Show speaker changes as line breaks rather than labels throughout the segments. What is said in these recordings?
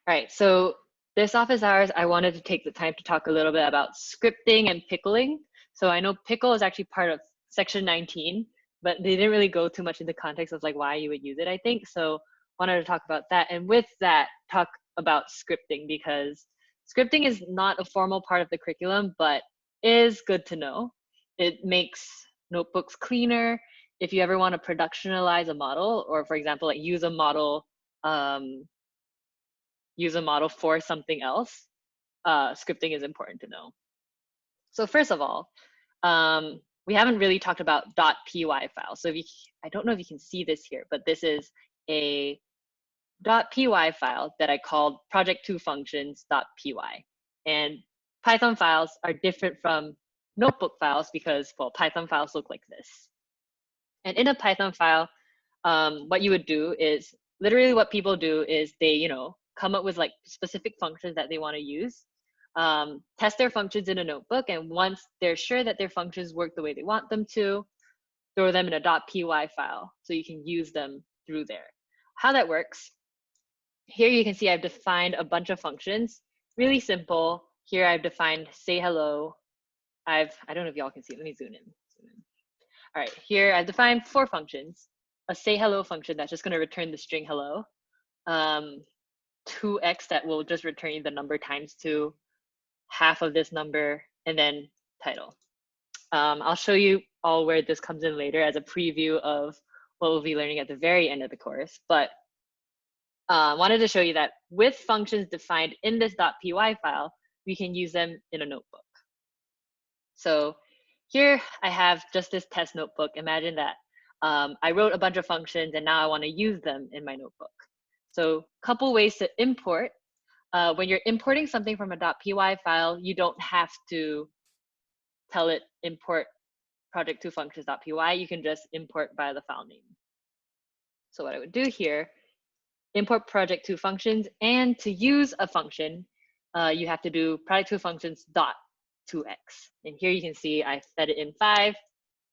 All right, so this office hours, I wanted to take the time to talk a little bit about scripting and pickling. So I know pickle is actually part of section 19, but they didn't really go too much into context of like why you would use it, I think. So wanted to talk about that. And with that, talk about scripting because scripting is not a formal part of the curriculum, but is good to know. It makes notebooks cleaner. If you ever want to productionalize a model, or for example, like use a model for something else, scripting is important to know. So first of all, we haven't really talked about .py file. So I don't know if you can see this here, but this is a .py file that I called project2functions.py. And Python files are different from notebook files because, well, Python files look like this. And in a Python file, what you would do is literally what people do is they, come up with like specific functions that they want to use, test their functions in a notebook, and once they're sure that their functions work the way they want them to, throw them in a .py file so you can use them through there. How that works, here you can see I've defined a bunch of functions, really simple. Here I've defined say hello. I don't know if y'all can see, let me zoom in. All right, here I've defined 4 functions. A say hello function that's just going to return the string hello. 2x that will just return you the number times 2, half of this number, and then title. I'll show you all where this comes in later as a preview of what we'll be learning at the very end of the course. But wanted to show you that with functions defined in this .py file, we can use them in a notebook. So here I have just this test notebook. Imagine that I wrote a bunch of functions and now I want to use them in my notebook. So a couple ways to import. When you're importing something from a .py file, you don't have to tell it import project2functions.py. You can just import by the file name. So what I would do here, import project2functions, and to use a function, you have to do project2functions.2x. And here you can see I fed it in 5,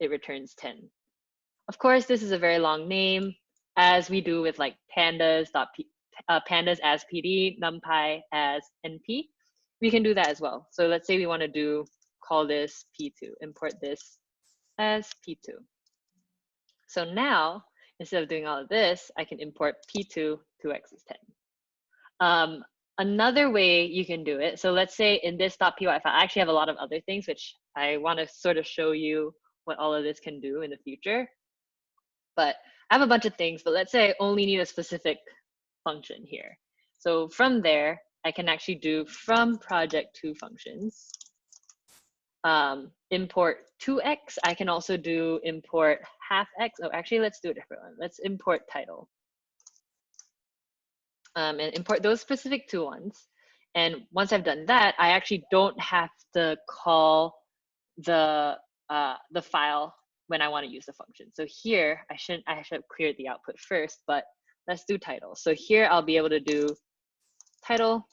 it returns 10. Of course, this is a very long name, as we do with like pandas as PD, numpy as np. We can do that as well. So let's say we want to call this p2, import this as p2. So now, instead of doing all of this, I can import p2, 2x is 10. Another way you can do it, so let's say in this .py file, I actually have a lot of other things which I want to sort of show you what all of this can do in the future. But I have a bunch of things, but let's say I only need a specific function here. So from there, I can actually do from project2functions, import 2x. I can also do import half x. Oh, actually, let's do a different one. Let's import title. And import those specific 2 ones. And once I've done that, I actually don't have to call the file when I want to use the function. So here, I should have cleared the output first, but let's do title. So here I'll be able to do title,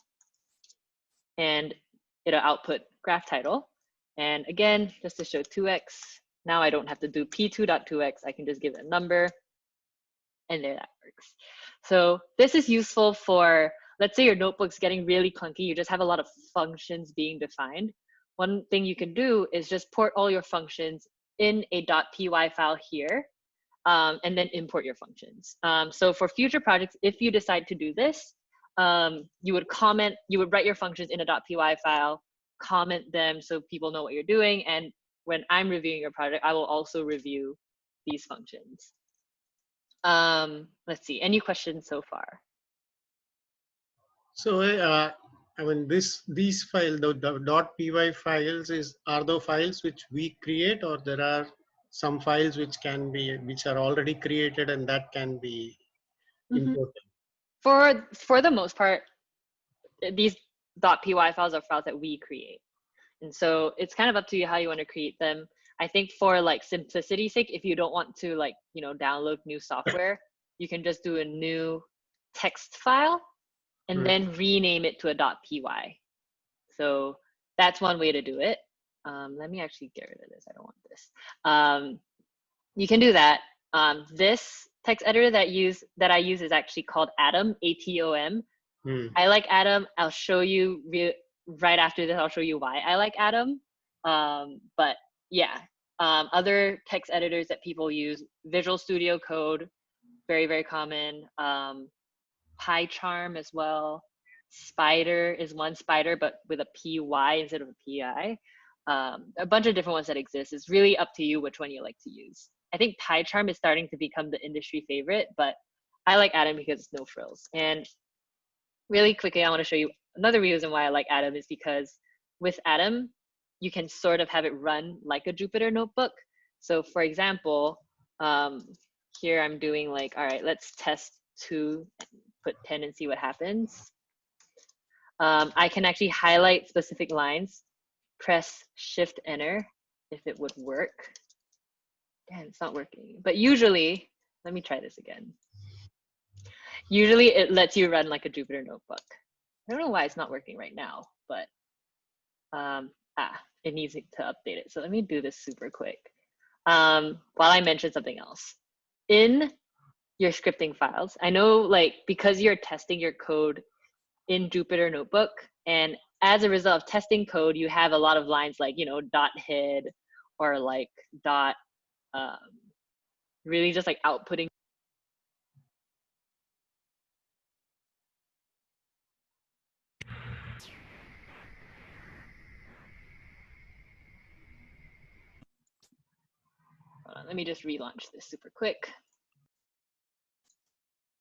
and it'll output graph title. And again, just to show 2x, now I don't have to do p2.2x. I can just give it a number, and there that works. So this is useful for, let's say your notebook's getting really clunky. You just have a lot of functions being defined. One thing you can do is just port all your functions in a .py file here, and then import your functions. So for future projects, if you decide to do this, you would write your functions in a .py file, comment them so people know what you're doing, and when I'm reviewing your project, I will also review these functions. Let's see, any questions so far?
So I mean, these files, the .py files are the files which we create, or there are some files which are already created and that can be imported?
For the most part, these .py files are files that we create. And so it's kind of up to you how you want to create them. I think for like simplicity's sake, if you don't want to like, download new software, you can just do a new text file and then rename it to a .py. So that's one way to do it. Let me actually get rid of this. I don't want this. You can do that. This text editor that I use is actually called Atom, ATOM. I like Atom. I'll show you right after this. I'll show you why I like Atom. But yeah, other text editors that people use: Visual Studio Code, very very common. PyCharm as well. Spider is one, Spider, but with a PY instead of a PI. A bunch of different ones that exist. It's really up to you which one you like to use. I think PyCharm is starting to become the industry favorite, but I like Atom because it's no frills. And really quickly, I want to show you another reason why I like Atom is because with Atom, you can sort of have it run like a Jupyter notebook. So for example, here I'm doing like, all right, let's test 2, put 10 and see what happens. I can actually highlight specific lines, press Shift Enter if it would work. Damn, it's not working. But usually, let me try this again. Usually it lets you run like a Jupyter notebook. I don't know why it's not working right now, but it needs to update it. So let me do this super quick. While I mention something else. In your scripting files, I know like because you're testing your code in Jupyter Notebook, and as a result of testing code, you have a lot of lines like, you know, dot head or like dot, really just like outputting. Let me just relaunch this super quick.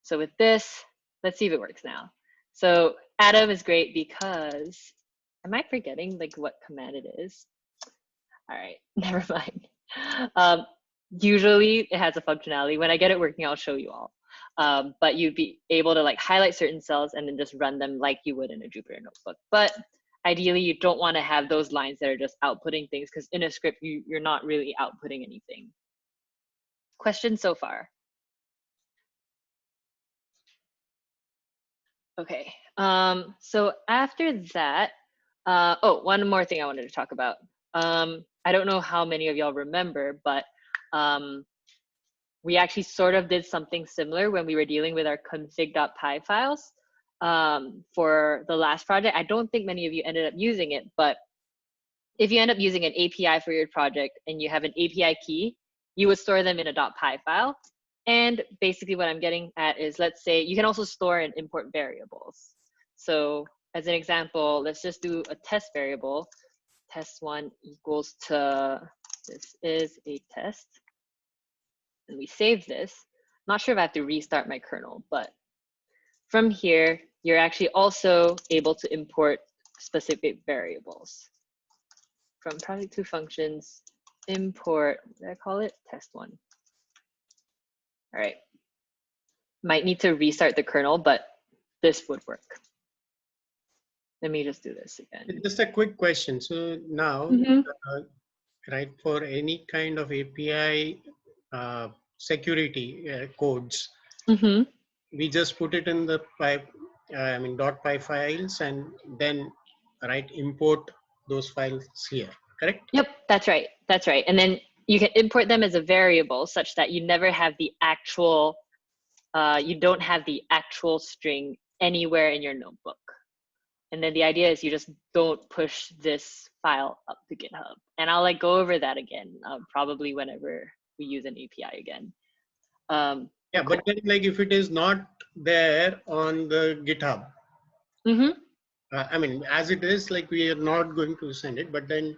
So with this, let's see if it works now. So Atom is great because, am I forgetting like what command it is? All right, never mind. Usually it has a functionality. When I get it working, I'll show you all. But you'd be able to like highlight certain cells and then just run them like you would in a Jupyter notebook. But ideally, you don't want to have those lines that are just outputting things because in a script, you're not really outputting anything. Questions so far? Okay, so after that, oh, one more thing I wanted to talk about. I don't know how many of y'all remember, but we actually sort of did something similar when we were dealing with our config.py files for the last project. I don't think many of you ended up using it, but if you end up using an API for your project and you have an API key, you would store them in a .py file. And basically what I'm getting at is, let's say you can also store and import variables. So as an example, let's just do a test variable. Test1 equals to, this is a test. And we save this. Not sure if I have to restart my kernel, but from here, you're actually also able to import specific variables. From project to functions, import, what did I call it? Test1. All right. Might need to restart the kernel, but this would work. Let me just do this again.
Just a quick question. So now, right, for any kind of API security codes, we just put it in the pipe, .py files, and then import those files here, correct?
Yep, that's right. That's right. And then you can import them as a variable such that you never have the actual, you don't have the actual string anywhere in your notebook. And then the idea is you just don't push this file up to GitHub. And I'll like go over that again, probably whenever we use an API again.
Yeah, cool. But then like if it is not there on the GitHub, I mean, as it is, like we are not going to send it, but then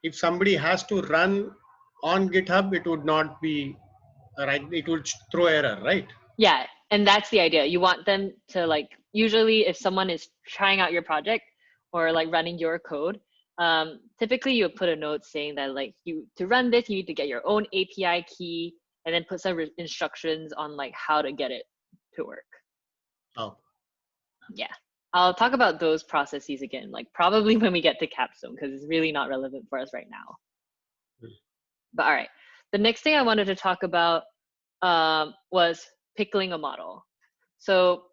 if somebody has to run on GitHub, it would not be right. It would throw error, right?
Yeah, and that's the idea. You want them to like, usually if someone is trying out your project or like running your code, typically you put a note saying that like to run this, you need to get your own API key and then put some instructions on like how to get it to work.
Oh.
Yeah, I'll talk about those processes again, like probably when we get to Capstone, because it's really not relevant for us right now. But all right, the next thing I wanted to talk about was pickling a model. So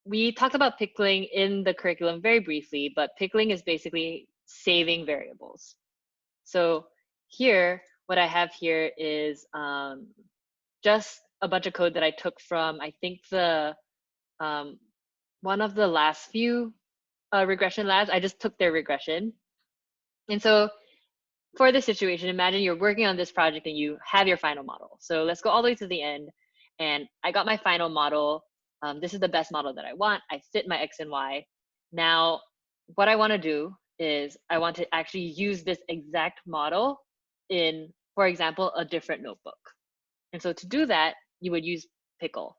we talked about pickling in the curriculum very briefly, but pickling is basically saving variables. So here, what I have here is just a bunch of code that I took from, I think the one of the last few regression labs. I just took their regression. And so for this situation, imagine you're working on this project and you have your final model. So let's go all the way to the end. And I got my final model. This is the best model that I want. I fit my X and Y. Now, what I want to do is I want to actually use this exact model in, for example, a different notebook. And so to do that, you would use Pickle.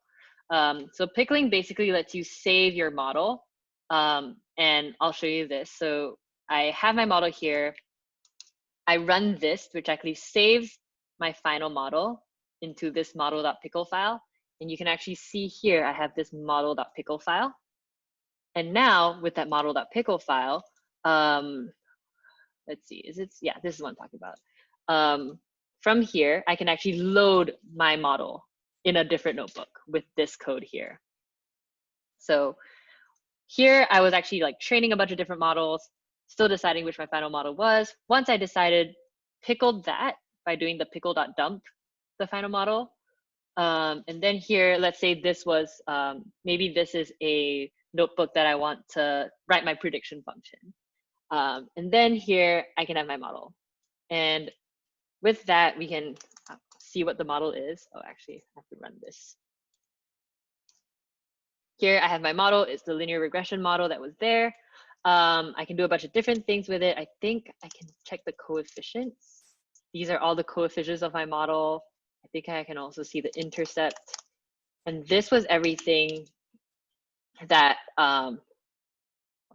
So Pickling basically lets you save your model. And I'll show you this. So I have my model here. I run this, which actually saves my final model into this model.pickle file. And you can actually see here, I have this model.pickle file. And now with that model.pickle file, let's see, yeah, this is what I'm talking about. From here, I can actually load my model in a different notebook with this code here. So here I was actually like training a bunch of different models, still deciding which my final model was. Once I decided, pickled that by doing the pickle.dump, the final model. And then here, let's say this was, maybe this is a notebook that I want to write my prediction function. And then here I can have my model. And with that, we can see what the model is. Oh, actually, I have to run this. Here I have my model. It's the linear regression model that was there. I can do a bunch of different things with it. I think I can check the coefficients. These are all the coefficients of my model. I think I can also see the intercept. And this was everything that, wow,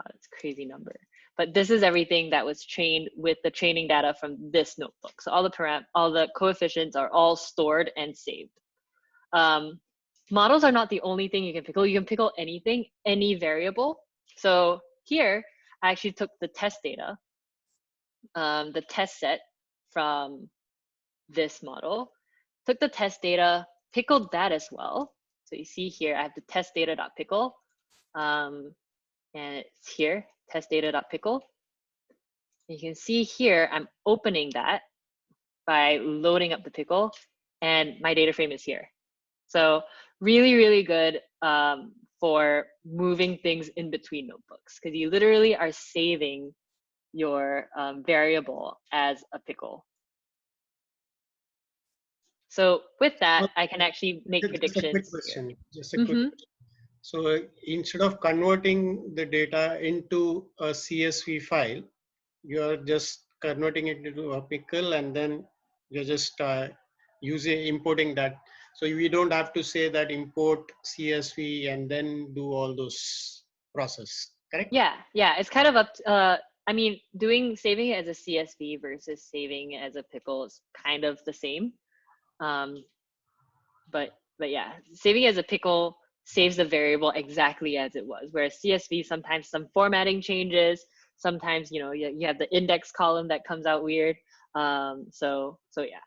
that's a crazy number. But this is everything that was trained with the training data from this notebook. So all the coefficients are all stored and saved. Models are not the only thing you can pickle. You can pickle anything, any variable. So here, I actually took the test data, the test set from this model, took the test data, pickled that as well. So you see here, I have the test data.pickle, and it's here, test data.pickle. You can see here, I'm opening that by loading up the pickle, and my data frame is here. So really, really good for moving things in between notebooks, because you literally are saving your variable as a pickle. So with that, I can actually make predictions.
Just a quick question. Just a quick question. So instead of converting the data into a CSV file, you're just converting it into a pickle, and then you're just importing that. So we don't have to say that import CSV and then do all those process, correct?
Yeah, it's kind of up to, I mean, saving it as a CSV versus saving it as a pickle is kind of the same. But yeah, saving it as a pickle saves the variable exactly as it was. Whereas CSV, sometimes some formatting changes. Sometimes, you know, you have the index column that comes out weird. So yeah.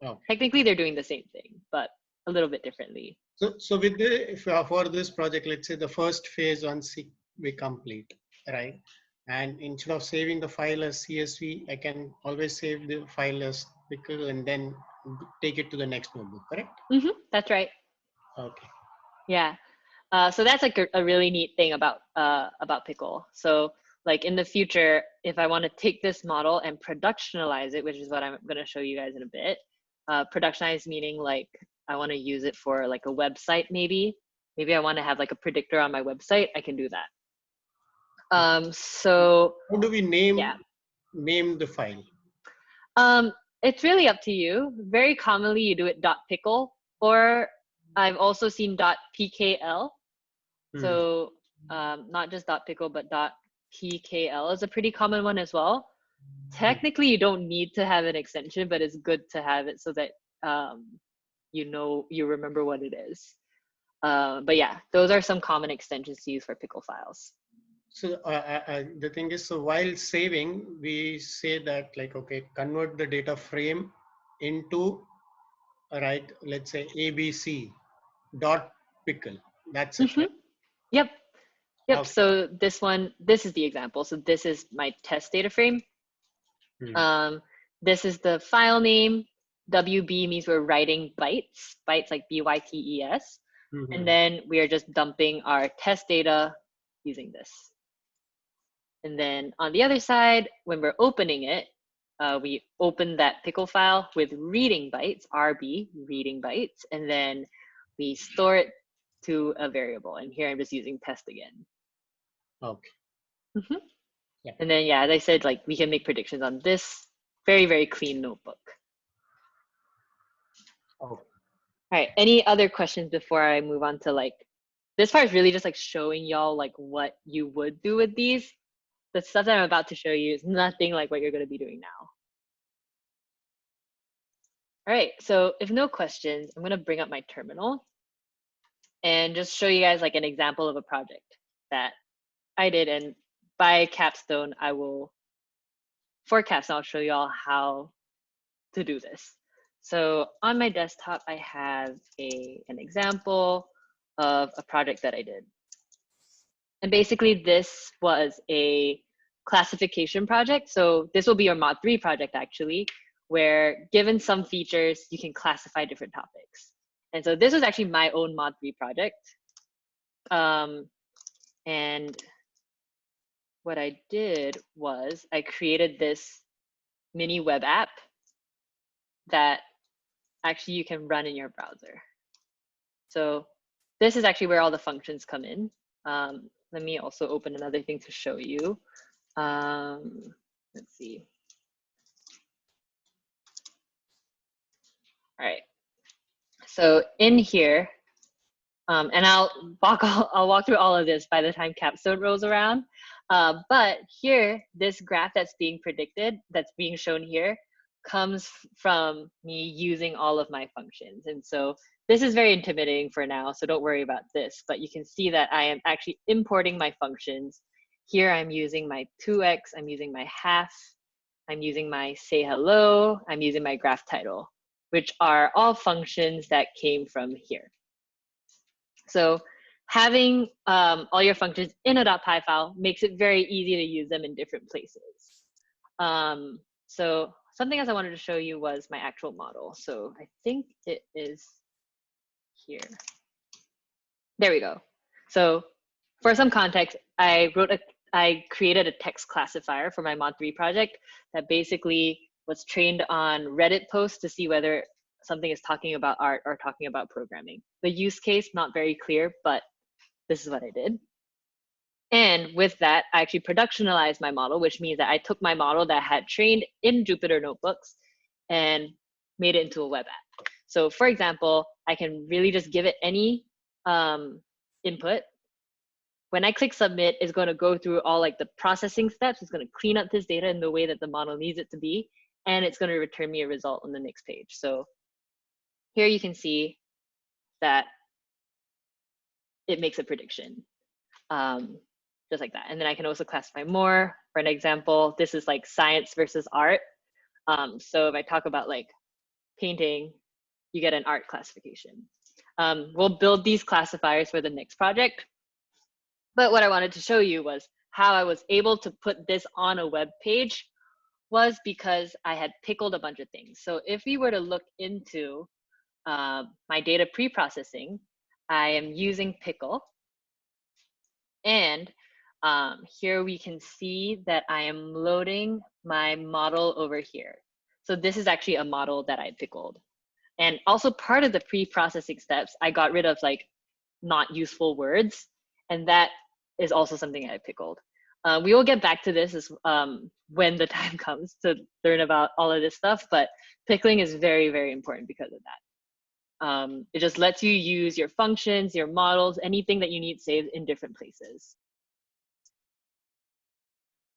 Okay. Technically, they're doing the same thing, but a little bit differently.
So with for this project, let's say the first phase once we complete, right? And instead of saving the file as CSV, I can always save the file as pickle and then take it to the next notebook, correct?
That's right.
Okay.
Yeah. So that's like a really neat thing about Pickle. So like in the future, if I want to take this model and productionalize it, which is what I'm going to show you guys in a bit, productionize meaning like I want to use it for like a website, maybe I want to have like a predictor on my website, I can do that. So
how do we name the file?
It's really up to you. Very commonly you do it .pickle, or I've also seen .pkl. So not just .pickle, but .pkl is a pretty common one as well. Technically, you don't need to have an extension, but it's good to have it so that you remember what it is. But yeah, those are some common extensions to use for pickle files.
So the thing is, so while saving, we say that like, okay, convert the data frame into, right, let's say ABC dot pickle. That's it. Right?
Yep.
Okay.
So this is the example. So this is my test data frame. This is the file name. WB means we're writing bytes like BYTES. And
Mhm.
then we are just dumping our test data using this. And then on the other side, when we're opening it, we open that pickle file with reading bytes, RB, reading bytes, and then we store it to a variable. And here I'm just using test again.
Okay.
Mhm.
Yeah.
And then, yeah, as I said, like we can make predictions on this very, very clean notebook.
Okay.
All right, any other questions before I move on to like, this part is really just like showing y'all like what you would do with these. The stuff that I'm about to show you is nothing like what you're gonna be doing now. All right, so if no questions, I'm gonna bring up my terminal and just show you guys like an example of a project that I did. And by capstone, for capstone, I'll show you all how to do this. So on my desktop, I have an example of a project that I did. And basically this was a classification project. So this will be your mod 3 project actually, where given some features, you can classify different topics. And so this was actually my own mod 3 project. And what I did was I created this mini web app that actually you can run in your browser. So this is actually where all the functions come in. Let me also open another thing to show you. Let's see. All right. So in here, and I'll walk through all of this by the time capstone rolls around. But here, this graph that's being predicted, that's being shown here, comes from me using all of my functions. And so this is very intimidating for now, so don't worry about this. But you can see that I am actually importing my functions. Here I'm using my 2x, I'm using my half, I'm using my say hello, I'm using my graph title, which are all functions that came from here. So having all your functions in a .py file makes it very easy to use them in different places. So something else I wanted to show you was my actual model. So I think it is here. There we go. So for some context, I created a text classifier for my mod 3 project that basically was trained on Reddit posts to see whether something is talking about art or talking about programming. The use case, not very clear, but this is what I did. And with that, I actually productionalized my model, which means that I took my model that I had trained in Jupyter Notebooks and made it into a web app. So for example, I can really just give it any input. When I click submit, it's going to go through all like the processing steps. It's going to clean up this data in the way that the model needs it to be, and it's going to return me a result on the next page. So here you can see that it makes a prediction. Just like that. And then I can also classify more. For an example, this is like science versus art. So if I talk about like painting, you get an art classification. We'll build these classifiers for the next project. But what I wanted to show you was how I was able to put this on a web page was because I had pickled a bunch of things. So if we were to look into my data pre-processing, I am using Pickle. And here we can see that I am loading my model over here. So this is actually a model that I pickled. And also part of the pre-processing steps, I got rid of like not useful words. And that is also something I pickled. We will get back to this as, when the time comes to learn about all of this stuff, but pickling is very, very important because of that. It just lets you use your functions, your models, anything that you need saved in different places.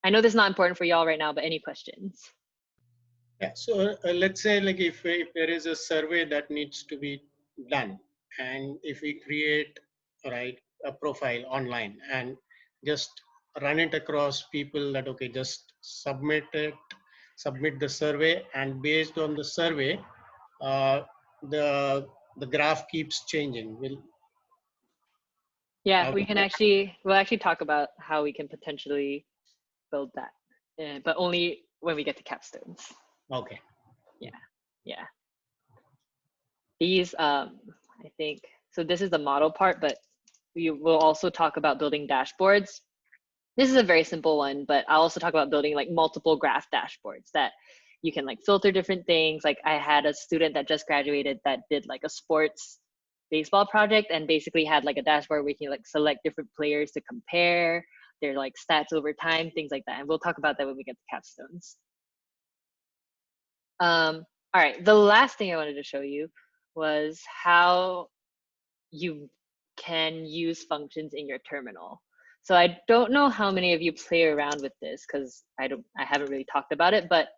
I know this is not important for y'all right now, but any questions?
Yeah. So let's say like if there is a survey that needs to be done, and if we create right a profile online and just run it across people that okay just submit the survey, and based on the survey uh, the graph keeps changing.
Yeah,
How,
we'll actually talk about how we can potentially build that, but only when we get to capstones.
okay.
Yeah, yeah. These, I think, So this is the model part, but we will also talk about building dashboards. This is a very simple one, but I'll also talk about building like multiple graph dashboards that you can like filter different things. Like I had a student that just graduated that did like a sports baseball project and basically had like a dashboard where you can like select different players to compare their like stats over time, things like that. And we'll talk about that when we get to capstones. All right, the last thing I wanted to show you was how you can use functions in your terminal. So I don't know how many of you play around with this because I haven't really talked about it, but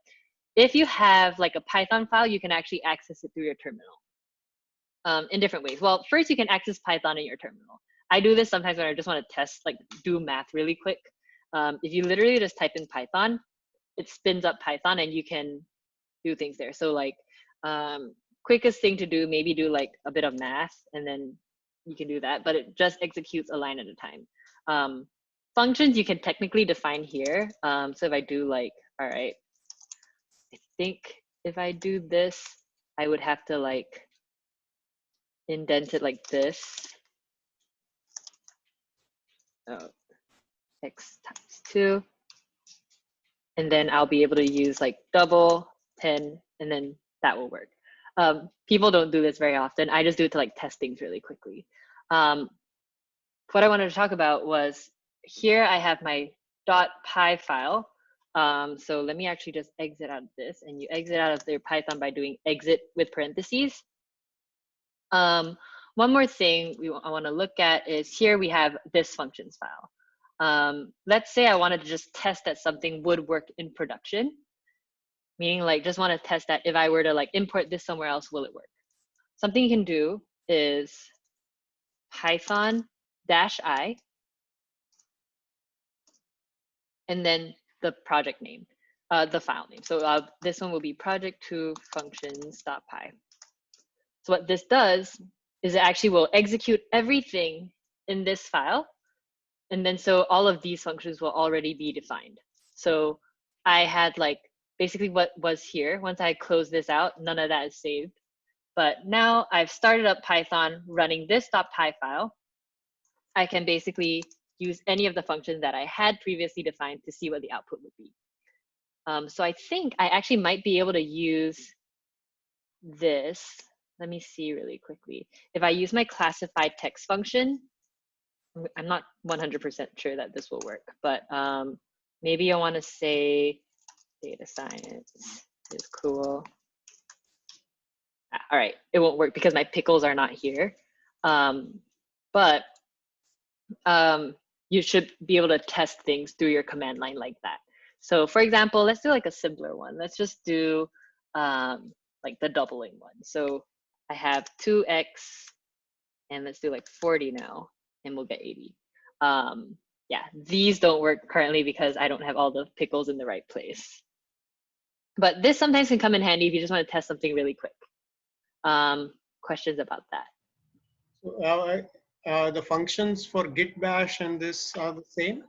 if you have like a Python file, you can actually access it through your terminal in different ways. Well, first you can access Python in your terminal. I do this sometimes when I just want to test, like do math really quick. If you literally just type in Python, it spins up Python and you can do things there. So like quickest thing to do, maybe do like a bit of math and then you can do that, but it just executes a line at a time. Functions you can technically define here. So if I do like, all right, I think if I do this, I would have to like indent it like this. Oh, x times 2. And then I'll be able to use like double 10 and then that will work. People don't do this very often. I just do it to like test things really quickly. What I wanted to talk about was here I have my .py file. So let me actually just exit out of this, and you exit out of your Python by doing exit with parentheses. One more thing I want to look at is here we have this functions file. Let's say I wanted to just test that something would work in production, meaning like just want to test that if I were to like import this somewhere else, will it work? Something you can do is Python-i and then the project name, the file name. So this one will be project2 functions.py. So what this does is it actually will execute everything in this file. And then so all of these functions will already be defined. So I had like basically what was here. Once I close this out, none of that is saved. But now I've started up Python running this .py file. I can basically use any of the functions that I had previously defined to see what the output would be. So I think I actually might be able to use this. Let me see really quickly. If I use my classified text function, I'm not 100% sure that this will work, but maybe I want to say data science is cool. All right, it won't work because my pickles are not here. But you should be able to test things through your command line like that. So for example, let's do like a simpler one. Let's just do like the doubling one. So I have 2x and let's do like 40 now and we'll get 80. Yeah, these don't work currently because I don't have all the pickles in the right place. But this sometimes can come in handy if you just want to test something really quick. Questions about that?
So, the functions for git bash and this are the same?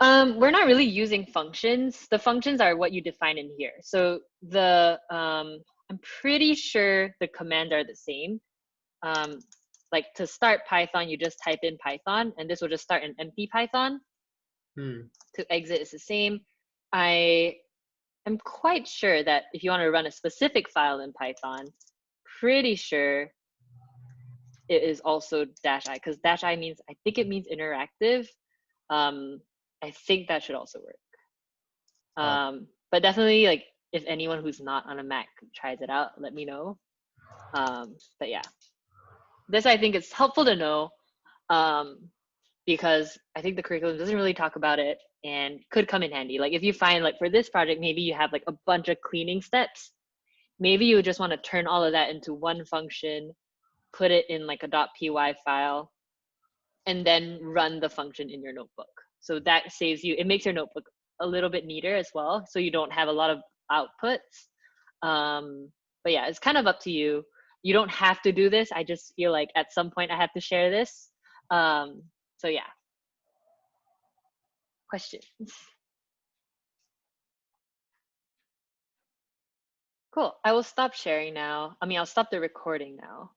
We're not really using functions. The functions are what you define in here. So the I'm pretty sure the commands are the same. Like to start Python, you just type in Python, and this will just start an empty Python. To exit is the same. I am quite sure that if you want to run a specific file in Python, pretty sure it is also -i, because -i means, I think it means interactive. I think that should also work. But definitely, like, if anyone who's not on a Mac tries it out, let me know. But yeah, this I think is helpful to know because I think the curriculum doesn't really talk about it and could come in handy. Like if you find like for this project, maybe you have like a bunch of cleaning steps. Maybe you just want to turn all of that into one function, put it in like a .py file, and then run the function in your notebook. So that saves you, it makes your notebook a little bit neater as well. So you don't have a lot of outputs. But yeah, it's kind of up to you. You don't have to do this. I just feel like at some point I have to share this. So yeah. Questions? Cool. I will stop sharing now. I mean, I'll stop the recording now.